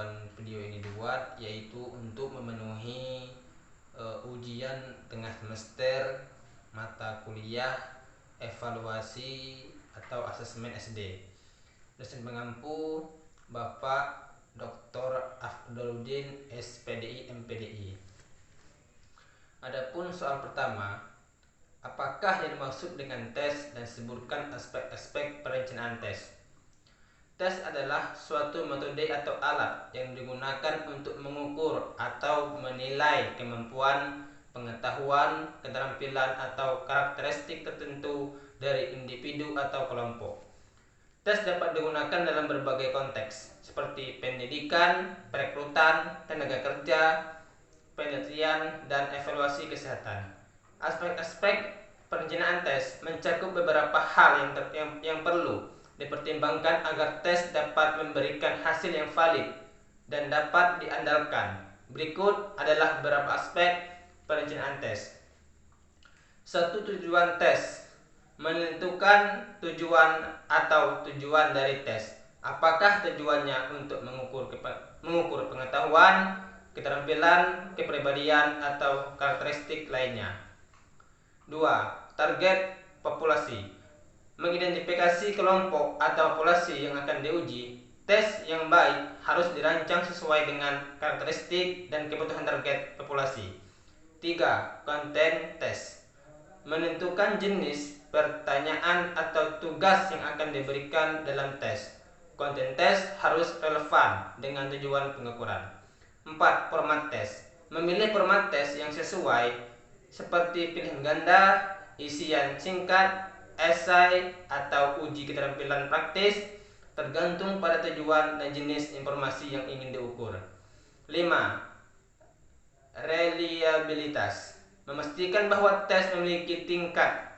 tujuan video ini dibuat yaitu untuk memenuhi ujian tengah semester mata kuliah evaluasi atau asesmen SD. Dosen pengampu Bapak Dr. Afdoluddin SPDI MPDI. Adapun soal pertama, apakah yang dimaksud dengan tes dan sebutkan aspek-aspek perencanaan tes? Tes adalah suatu metode atau alat yang digunakan untuk mengukur atau menilai kemampuan, pengetahuan, keterampilan atau karakteristik tertentu dari individu atau kelompok. Tes dapat digunakan dalam berbagai konteks seperti pendidikan, perekrutan, tenaga kerja, penelitian, dan evaluasi kesehatan. Aspek-aspek perencanaan tes mencakup beberapa hal yang perlu dipertimbangkan agar tes dapat memberikan hasil yang valid dan dapat diandalkan. Berikut adalah beberapa aspek perencanaan tes. 1. Tujuan tes. Menentukan tujuan atau tujuan dari tes. Apakah tujuannya untuk mengukur pengetahuan, keterampilan, kepribadian, atau karakteristik lainnya. 2. Target populasi. Mengidentifikasi kelompok atau populasi yang akan diuji. Tes yang baik harus dirancang sesuai dengan karakteristik dan kebutuhan target populasi. 3. Konten tes. Menentukan jenis pertanyaan atau tugas yang akan diberikan dalam tes. Konten tes harus relevan dengan tujuan pengukuran. 4. Format tes. Memilih format tes yang sesuai seperti pilihan ganda, isian singkat, esai, atau uji keterampilan praktis tergantung pada tujuan dan jenis informasi yang ingin diukur. 5. Reliabilitas. Memastikan bahwa tes memiliki tingkat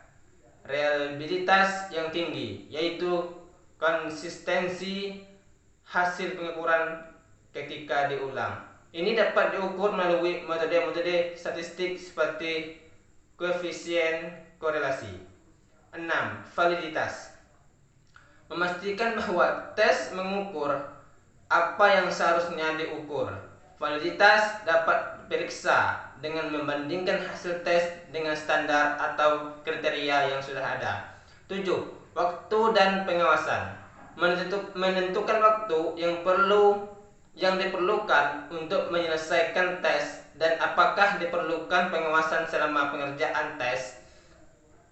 reliabilitas yang tinggi, yaitu konsistensi hasil pengukuran ketika diulang. Ini dapat diukur melalui metode-metode statistik seperti koefisien korelasi. 6. Validitas. Memastikan bahwa tes mengukur apa yang seharusnya diukur. Validitas dapat diperiksa dengan membandingkan hasil tes dengan standar atau kriteria yang sudah ada. 7. Waktu dan pengawasan. Menentukan waktu yang diperlukan untuk menyelesaikan tes dan apakah diperlukan pengawasan selama pengerjaan tes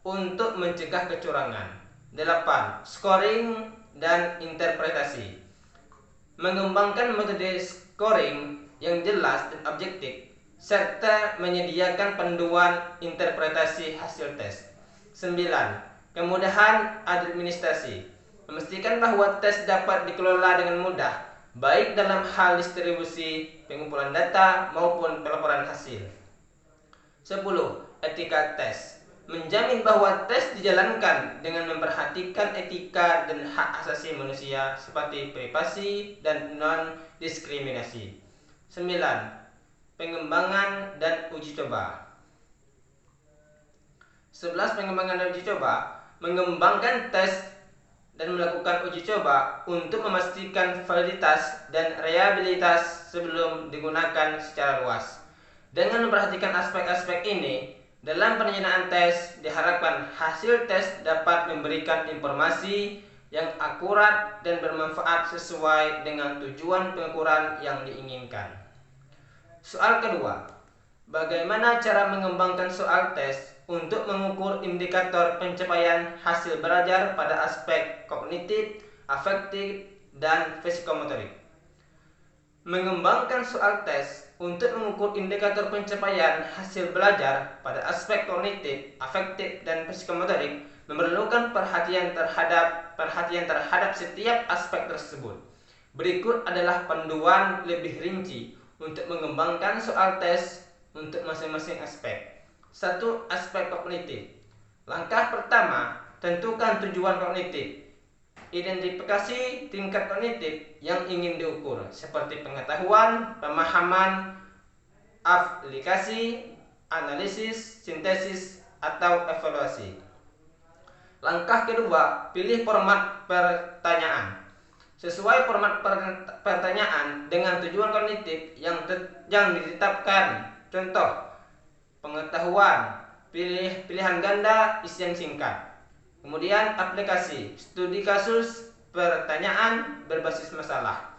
untuk mencegah kecurangan. 8. Scoring dan interpretasi. Mengembangkan metode scoring yang jelas dan objektif serta menyediakan panduan interpretasi hasil tes. 9. Kemudahan administrasi. Memastikan bahwa tes dapat dikelola dengan mudah, baik dalam hal distribusi, pengumpulan data, maupun pelaporan hasil. 10. Etika tes. Menjamin bahwa tes dijalankan dengan memperhatikan etika dan hak asasi manusia seperti privasi dan non-diskriminasi. 9. Pengembangan dan uji coba. 11. Pengembangan dan uji coba. Mengembangkan tes dan melakukan uji coba untuk memastikan validitas dan reliabilitas sebelum digunakan secara luas. Dengan memperhatikan aspek-aspek ini, dalam perencanaan tes diharapkan hasil tes dapat memberikan informasi yang akurat dan bermanfaat sesuai dengan tujuan pengukuran yang diinginkan. Soal kedua, bagaimana cara mengembangkan soal tes untuk mengukur indikator pencapaian hasil belajar pada aspek kognitif, afektif, dan psikomotorik? Mengembangkan soal tes untuk mengukur indikator pencapaian hasil belajar pada aspek kognitif, afektif, dan psikomotorik memerlukan perhatian terhadap setiap aspek tersebut. Berikut adalah panduan lebih rinci untuk mengembangkan soal tes untuk masing-masing aspek. 1. Aspek kognitif. Langkah pertama, tentukan tujuan kognitif. Identifikasi tingkat kognitif yang ingin diukur, seperti pengetahuan, pemahaman, aplikasi, analisis, sintesis, atau evaluasi. Langkah kedua, pilih format pertanyaan. sesuai format pertanyaan dengan tujuan kognitif yang ditetapkan. Contoh, pengetahuan, pilihan ganda, isian singkat. Kemudian aplikasi, studi kasus, pertanyaan berbasis masalah.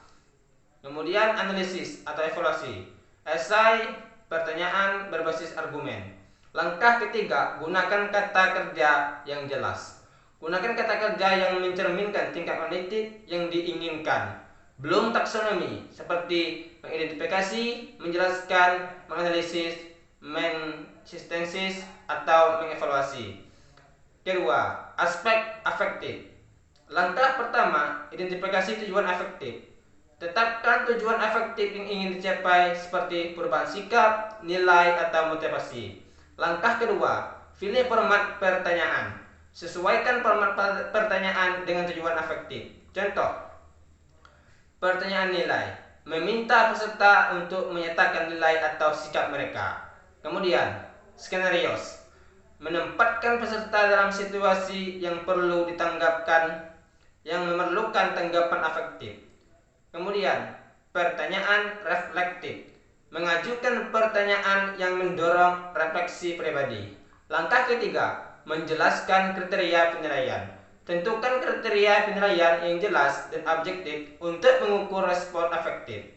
Kemudian analisis atau evaluasi, esai, pertanyaan berbasis argumen. Langkah ketiga, gunakan kata kerja yang jelas. Gunakan kata kerja yang mencerminkan tingkat kognitif yang diinginkan. Belum taksonomi, seperti mengidentifikasi, menjelaskan, menganalisis, mensistensis, atau mengevaluasi. Kedua, aspek afektif. Langkah pertama, identifikasi tujuan afektif. Tetapkan tujuan afektif yang ingin dicapai seperti perubahan sikap, nilai, atau motivasi. Langkah kedua, pilih format pertanyaan. Sesuaikan format pertanyaan dengan tujuan afektif. Contoh, pertanyaan nilai, meminta peserta untuk menyatakan nilai atau sikap mereka. Kemudian, skenarios, menempatkan peserta dalam situasi yang perlu ditanggapkan, yang memerlukan tanggapan afektif. Kemudian, pertanyaan reflektif, mengajukan pertanyaan yang mendorong refleksi pribadi. Langkah ketiga, menjelaskan kriteria penilaian. Tentukan kriteria penilaian yang jelas dan objektif untuk mengukur respon afektif.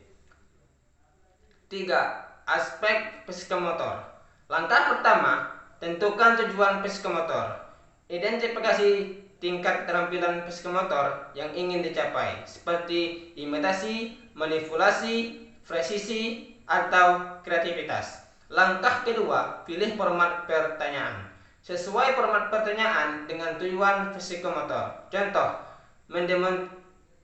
3. Aspek psikomotor. Langkah pertama, tentukan tujuan psikomotor. Identifikasi tingkat keterampilan psikomotor yang ingin dicapai, seperti imitasi, manipulasi, presisi, atau kreativitas. Langkah kedua, pilih format pertanyaan. Sesuai format pertanyaan dengan tujuan psikomotor. Contoh,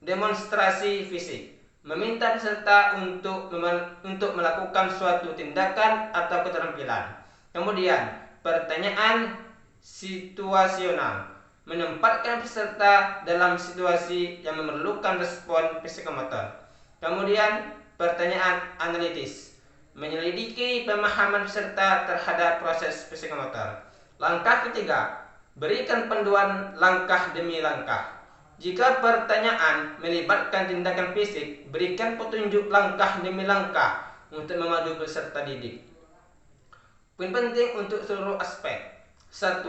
demonstrasi fisik, meminta peserta untuk melakukan suatu tindakan atau keterampilan. Kemudian, pertanyaan situasional, menempatkan peserta dalam situasi yang memerlukan respon psikomotor. Kemudian, pertanyaan analitis, menyelidiki pemahaman peserta terhadap proses psikomotor. Langkah ketiga, berikan panduan langkah demi langkah. Jika pertanyaan melibatkan tindakan fisik, berikan petunjuk langkah demi langkah untuk memadu peserta didik. Poin penting untuk seluruh aspek. 1.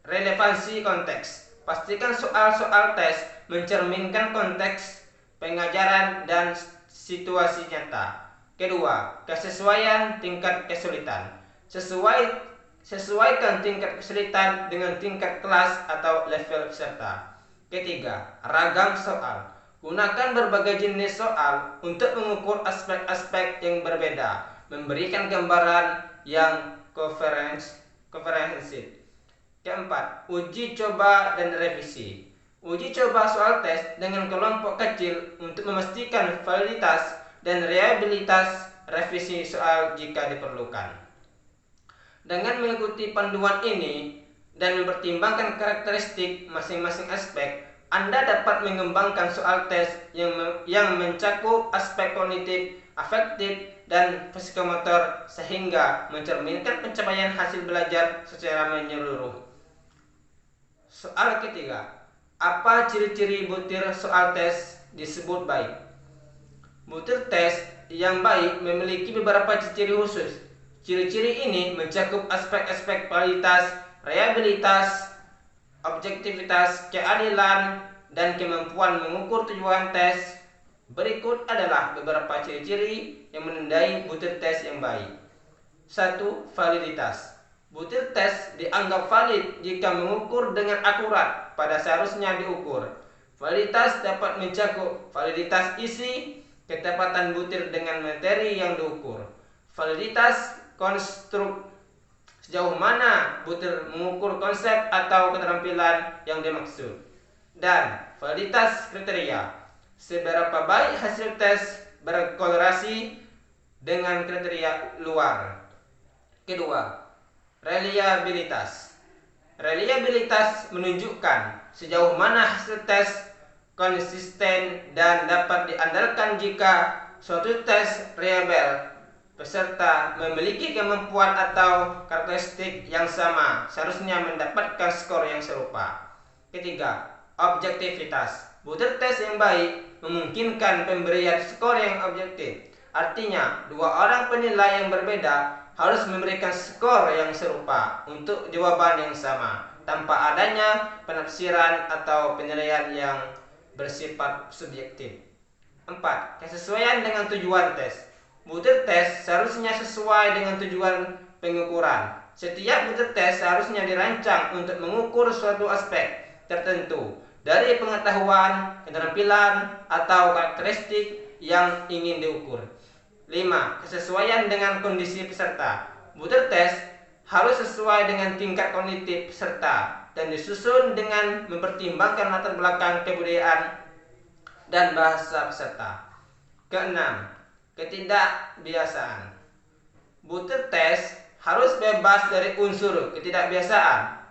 Relevansi konteks. Pastikan soal-soal tes mencerminkan konteks pengajaran dan situasi nyata. Kedua, kesesuaian tingkat kesulitan. Sesuaikan tingkat kesulitan dengan tingkat kelas atau level peserta. Ketiga, ragam soal. Gunakan berbagai jenis soal untuk mengukur aspek-aspek yang berbeda, memberikan gambaran yang komprehensif. Keempat, uji coba dan revisi. Uji coba soal tes dengan kelompok kecil untuk memastikan validitas dan reliabilitas revisi soal jika diperlukan. Dengan mengikuti panduan ini dan mempertimbangkan karakteristik masing-masing aspek, Anda dapat mengembangkan soal tes yang mencakup aspek kognitif, afektif, dan psikomotor sehingga mencerminkan pencapaian hasil belajar secara menyeluruh. Soal ketiga, apa ciri-ciri butir soal tes disebut baik? Butir tes yang baik memiliki beberapa ciri khusus. Ciri-ciri ini mencakup aspek-aspek kualitas, reliabilitas, objektivitas, keadilan, dan kemampuan mengukur tujuan tes. Berikut adalah beberapa ciri-ciri yang menandai butir tes yang baik. 1. Validitas. Butir tes dianggap valid jika mengukur dengan akurat pada seharusnya diukur. Validitas dapat mencakup validitas isi, ketepatan butir dengan materi yang diukur. Validitas konstruk, sejauh mana butir mengukur konsep atau keterampilan yang dimaksud. Dan validitas kriteria, seberapa baik hasil tes berkorelasi dengan kriteria luar. Kedua, reliabilitas. Reliabilitas menunjukkan sejauh mana hasil tes konsisten dan dapat diandalkan. Jika suatu tes reliable, peserta memiliki kemampuan atau karakteristik yang sama, seharusnya mendapatkan skor yang serupa. Ketiga, objektivitas. Butir tes yang baik memungkinkan pemberian skor yang objektif. Artinya, dua orang penilai yang berbeda harus memberikan skor yang serupa untuk jawaban yang sama, tanpa adanya penafsiran atau penilaian yang bersifat subjektif. 4. Kesesuaian dengan tujuan tes. Butir tes seharusnya sesuai dengan tujuan pengukuran. Setiap butir tes seharusnya dirancang untuk mengukur suatu aspek tertentu dari pengetahuan, keterampilan, atau karakteristik yang ingin diukur. 5. Kesesuaian dengan kondisi peserta. Butir tes harus sesuai dengan tingkat kognitif peserta dan disusun dengan mempertimbangkan latar belakang kebudayaan dan bahasa peserta. Keenam, ketidakbiasaan. Butir tes harus bebas dari unsur ketidakbiasaan.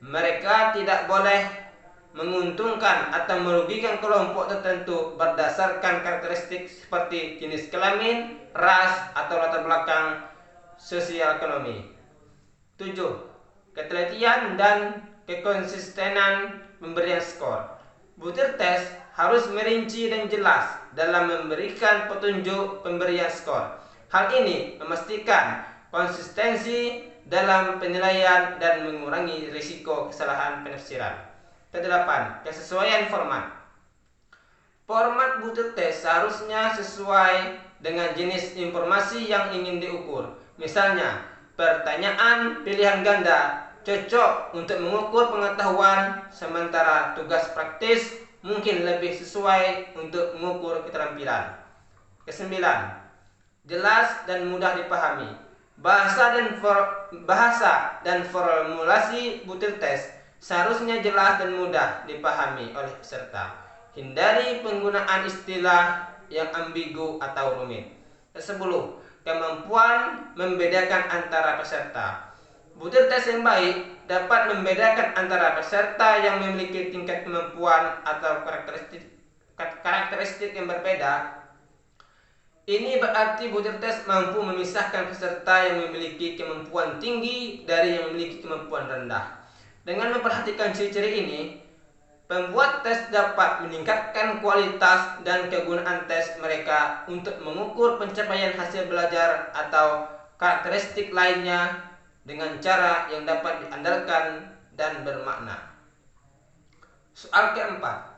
Mereka tidak boleh menguntungkan atau merugikan kelompok tertentu berdasarkan karakteristik seperti jenis kelamin, ras, atau latar belakang sosial ekonomi. 7. Ketelitian dan kekonsistenan pemberian skor. Butir tes harus merinci dan jelas dalam memberikan petunjuk pemberian skor. Hal ini memastikan konsistensi dalam penilaian dan mengurangi risiko kesalahan penafsiran. Kedelapan, kesesuaian format. Format butir tes seharusnya sesuai dengan jenis informasi yang ingin diukur. Misalnya, pertanyaan pilihan ganda cocok untuk mengukur pengetahuan, sementara tugas praktis mungkin lebih sesuai untuk mengukur keterampilan. Kesembilan, jelas dan mudah dipahami. Bahasa dan formulasi butir tes seharusnya jelas dan mudah dipahami oleh peserta. Hindari penggunaan istilah yang ambigu atau rumit. Ke-10. Kemampuan membedakan antara peserta. Butir tes yang baik dapat membedakan antara peserta yang memiliki tingkat kemampuan atau karakteristik yang berbeda. Ini berarti butir tes mampu memisahkan peserta yang memiliki kemampuan tinggi dari yang memiliki kemampuan rendah. Dengan memperhatikan ciri-ciri ini, pembuat tes dapat meningkatkan kualitas dan kegunaan tes mereka untuk mengukur pencapaian hasil belajar atau karakteristik lainnya dengan cara yang dapat diandalkan dan bermakna. Soal keempat,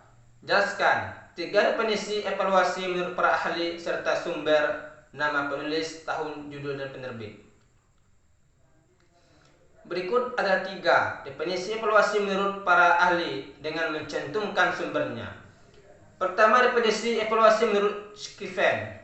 jelaskan 3 definisi evaluasi menurut para ahli serta sumber, nama penulis, tahun, judul, dan penerbit. Berikut ada 3 definisi evaluasi menurut para ahli dengan mencantumkan sumbernya. Pertama, definisi evaluasi menurut Scriven.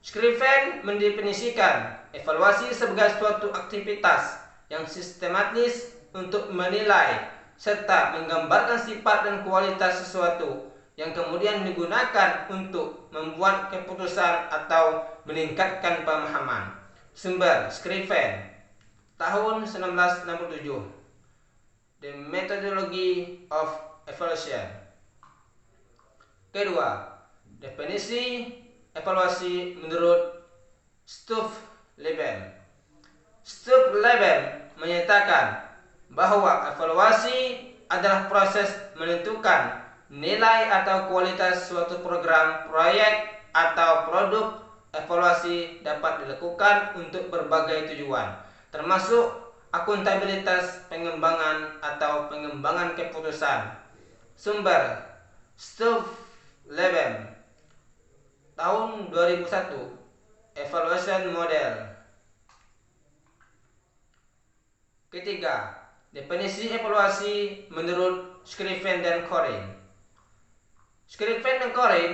Scriven mendefinisikan evaluasi sebagai suatu aktivitas yang sistematis untuk menilai serta menggambarkan sifat dan kualitas sesuatu yang kemudian digunakan untuk membuat keputusan atau meningkatkan pemahaman. Sumber Scriven, tahun 1967. The Methodology of Evaluation. Kedua, definisi evaluasi menurut Stuff-Leben. Stuff-Leben menyatakan bahwa evaluasi adalah proses menentukan nilai atau kualitas suatu program, proyek, atau produk. Evaluasi dapat dilakukan untuk berbagai tujuan, termasuk akuntabilitas pengembangan atau pengembangan keputusan. Sumber Stuff-Leben, tahun 2001. Evaluation Model. Ketiga, definisi evaluasi menurut Scriven dan Corin. Scriven dan Corin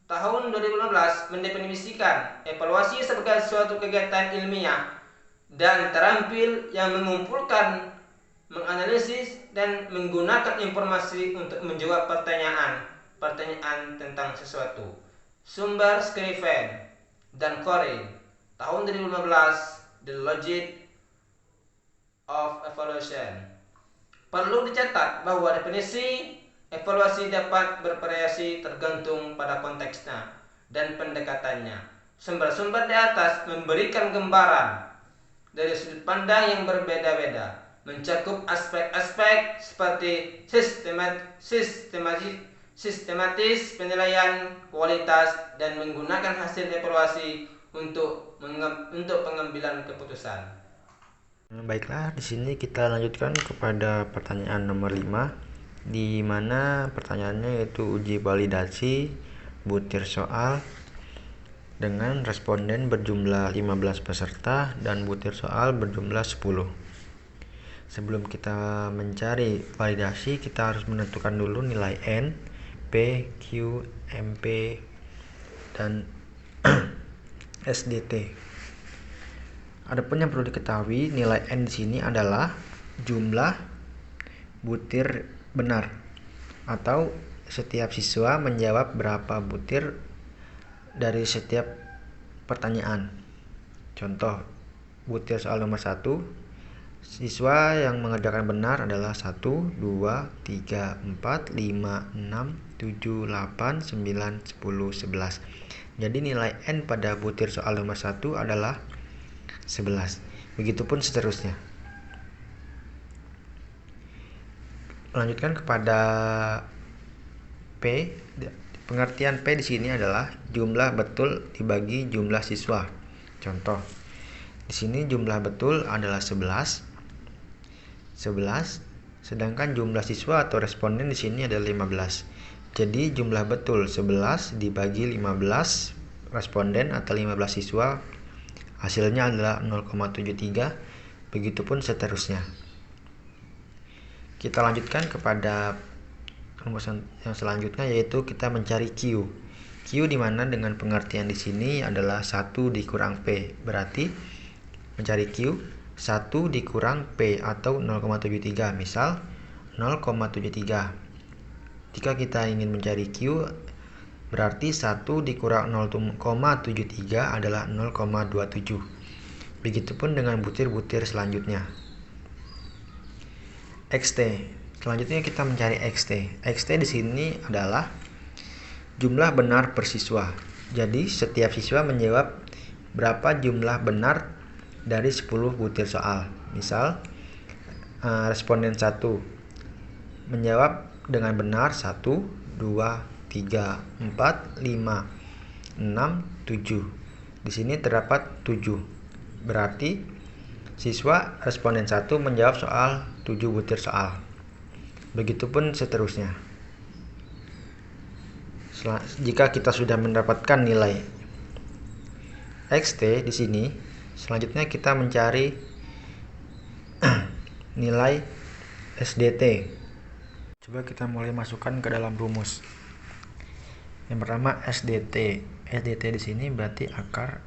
tahun 2015 mendefinisikan evaluasi sebagai suatu kegiatan ilmiah dan terampil yang mengumpulkan, menganalisis, dan menggunakan informasi untuk menjawab pertanyaan tentang sesuatu. Sumber Scriven dan Corin, tahun 2015, The Logic of Evaluation. Perlu dicatat bahwa definisi evaluasi dapat bervariasi tergantung pada konteksnya dan pendekatannya. Sumber-sumber di atas memberikan gambaran dari sudut pandang yang berbeda-beda, mencakup aspek-aspek seperti sistematis penilaian kualitas, dan menggunakan hasil evaluasi untuk pengambilan keputusan. Baiklah, di sini kita lanjutkan kepada pertanyaan nomor 5, di mana pertanyaannya yaitu uji validasi butir soal dengan responden berjumlah 15 peserta dan butir soal berjumlah 10. Sebelum kita mencari validasi, kita harus menentukan dulu nilai N, P, Q, MP, dan SDT. Adapun yang perlu diketahui, nilai N di sini adalah jumlah butir benar, atau setiap siswa menjawab berapa butir dari setiap pertanyaan. Contoh, butir soal nomor 1, siswa yang mengerjakan benar adalah 1, 2, 3, 4, 5, 6, 7, 8, 9, 10, 11. Jadi nilai N pada butir soal nomor 1 adalah 11. Begitupun seterusnya. Lanjutkan kepada P. Pengertian P di sini adalah jumlah betul dibagi jumlah siswa. Contoh, di sini jumlah betul adalah 11, sedangkan jumlah siswa atau responden di sini adalah 15. Jadi jumlah betul 11 dibagi 15 responden atau 15 siswa, hasilnya adalah 0,73. Begitupun seterusnya. Kita lanjutkan kepada rumusan yang selanjutnya, yaitu kita mencari Q. Q di mana dengan pengertian di sini adalah 1 dikurang P. Berarti mencari Q 1 dikurang P atau 0,73. Misal 0,73. Jika kita ingin mencari Q, berarti 1 dikurang 0,73 adalah 0,27. Begitupun dengan butir-butir selanjutnya. XT. Selanjutnya kita mencari XT. XT di sini adalah jumlah benar per siswa. Jadi setiap siswa menjawab berapa jumlah benar dari 10 butir soal. Misal responden 1 menjawab dengan benar 1, 2, 3, 4, 5, 6, 7. Di sini terdapat 7. Berarti siswa responden 1 menjawab soal 7 butir soal. Begitupun seterusnya. Jika kita sudah mendapatkan nilai XT di sini, selanjutnya kita mencari nilai SDT. Coba kita mulai masukkan ke dalam rumus. Yang pertama SDT. SDT di sini berarti akar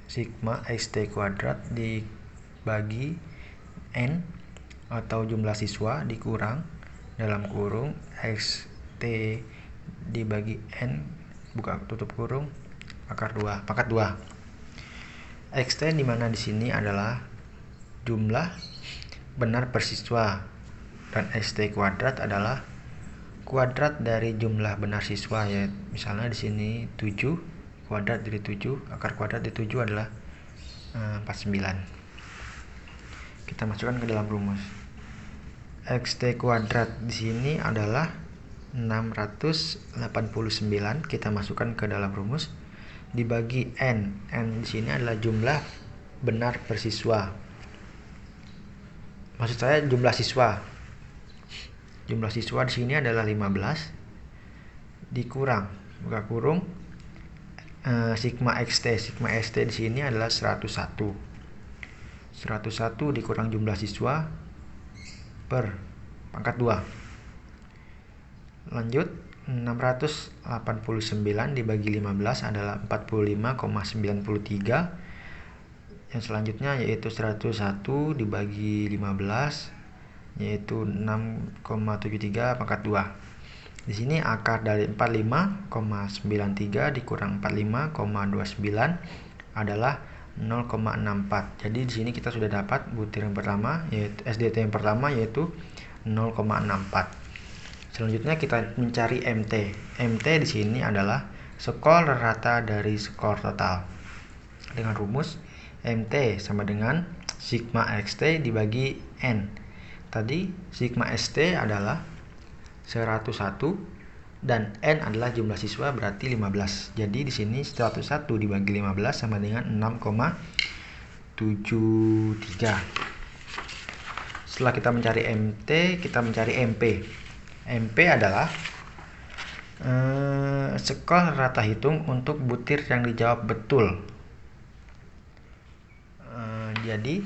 sigma XT kuadrat dibagi N atau jumlah siswa dikurang dalam kurung XT dibagi N buka tutup kurung pangkat 2. XT di mana di sini adalah jumlah benar per siswa dan ST kuadrat adalah kuadrat dari jumlah benar siswa, ya. Misalnya di sini 7, kuadrat dari 7, akar kuadrat dari 7 adalah 49. Kita masukkan ke dalam rumus. XT kuadrat di sini adalah 689. Kita masukkan ke dalam rumus dibagi N. N di sini adalah jumlah benar per siswa. Maksud saya jumlah siswa. Jumlah siswa di sini adalah 15 dikurang buka kurung sigma XT. Sigma XT di sini adalah 101. 101 dikurang jumlah siswa per pangkat 2. Lanjut, 689 dibagi 15 adalah 45,93. Yang selanjutnya yaitu 101 dibagi 15 yaitu 6,73 pangkat 2. Di sini akar dari 45,93 dikurang 45,29 adalah 0,64. Jadi di sini kita sudah dapat butir yang pertama, yaitu SDT yang pertama, yaitu 0,64. Selanjutnya kita mencari MT. MT di sini adalah skor rata dari skor total. Dengan rumus MT sama dengan sigma XT dibagi N. Tadi sigma ST adalah 101 dan N adalah jumlah siswa, berarti 15. Jadi di sini 101 dibagi 15 sama dengan 6,73. Setelah kita mencari MT, kita mencari MP. MP adalah skor rata hitung untuk butir yang dijawab betul. Jadi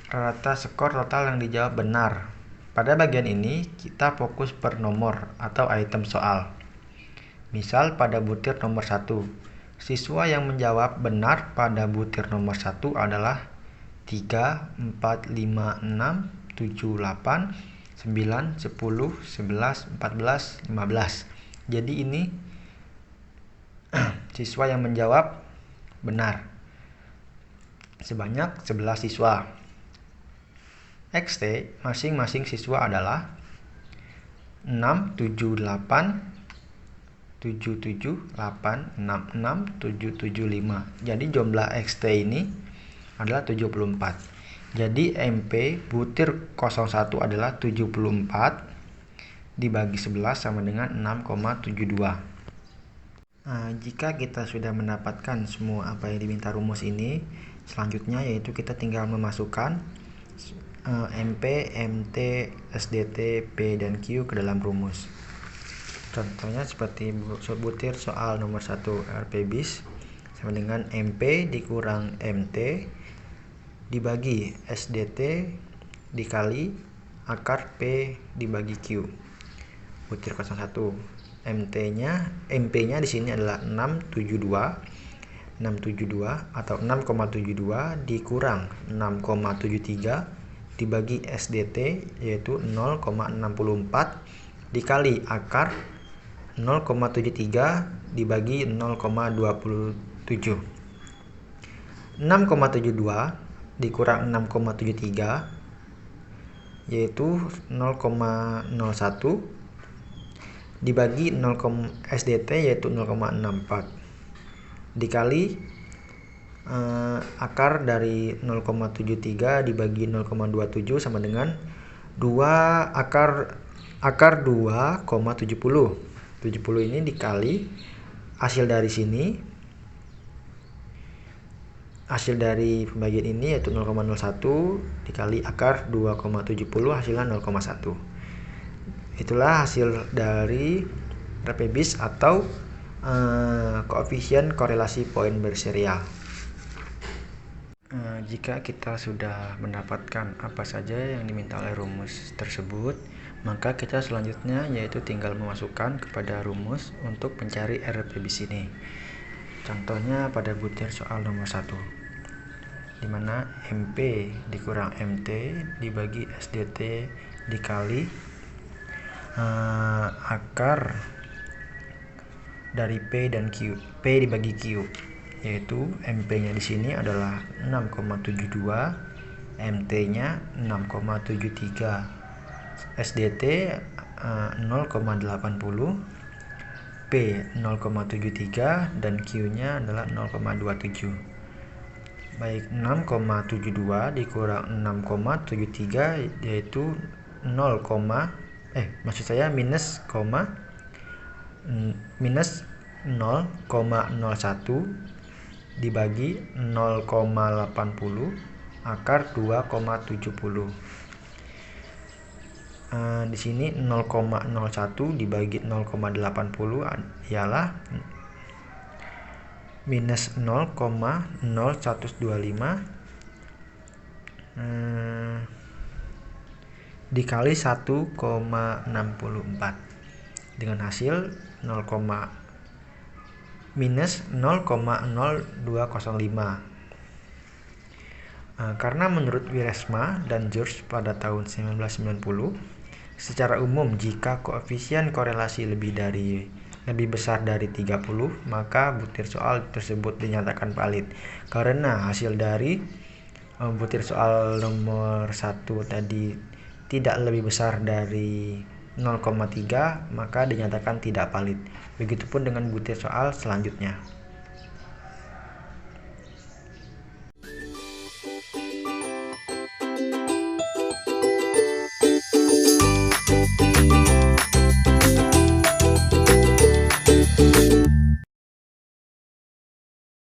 rata skor total yang dijawab benar. Pada bagian ini kita fokus per nomor atau item soal. Misal pada butir nomor 1, siswa yang menjawab benar pada butir nomor 1 adalah 3, 4, 5, 6, 7, 8, 9, 10, 11, 14, 15. Jadi ini siswa yang menjawab benar sebanyak 11 siswa. XT masing-masing siswa adalah 6, 7, 8, 7, 7, 8, 6, 6, 7, 7, 5. Jadi jumlah XT ini adalah 74. Jadi MP butir 01 adalah 74 dibagi 11 sama dengan 6,72. Jika kita sudah mendapatkan semua apa yang diminta rumus ini, selanjutnya yaitu kita tinggal memasukkan MP, MT, SDT, P, dan Q ke dalam rumus. Contohnya seperti butir soal nomor 1 RP-BIS sama dengan MP dikurang MT dibagi SDT dikali akar P dibagi Q. Butir 01. MP-nya di sini adalah 672 atau 6,72 dikurang 6,73 dibagi SDT yaitu 0,64 dikali akar 0,73 dibagi 0,27. 6,72 dikurang 6,73 yaitu 0,01 dibagi SDT yaitu 0,64 dikali akar dari 0,73 dibagi 0,27 sama dengan 2 akar 2,70. 70 ini dikali hasil dari sini, hasil dari pembagian ini yaitu 0,01 dikali akar 2,70 hasilnya 0,1. Itulah hasil dari RP-BIS atau koefisien korelasi poin berserial. Jika kita sudah mendapatkan apa saja yang diminta oleh rumus tersebut, maka kita selanjutnya yaitu tinggal memasukkan kepada rumus untuk mencari RP-BIS ini. Contohnya pada butir soal nomor 1, di mana MP dikurang MT dibagi SDT dikali akar dari P dan Q, P dibagi Q, yaitu MP-nya di sini adalah 6,72, MT-nya 6,73, SDT 0,80, P 0,73 dan Q-nya adalah 0,27. Baik, 6,72 dikurang 6,73 yaitu minus 0,01 dibagi 0,80 akar 2,70. Di sini 0,01 dibagi 0,80 ialah minus 0,0125 dikali 1,64 dengan hasil minus 0,0205. Karena menurut Wiersma dan George pada tahun 1990, secara umum jika koefisien korelasi lebih besar dari 30, maka butir soal tersebut dinyatakan valid. Karena hasil dari butir soal nomor 1 tadi tidak lebih besar dari 0,3, maka dinyatakan tidak valid. Begitupun dengan butir soal selanjutnya.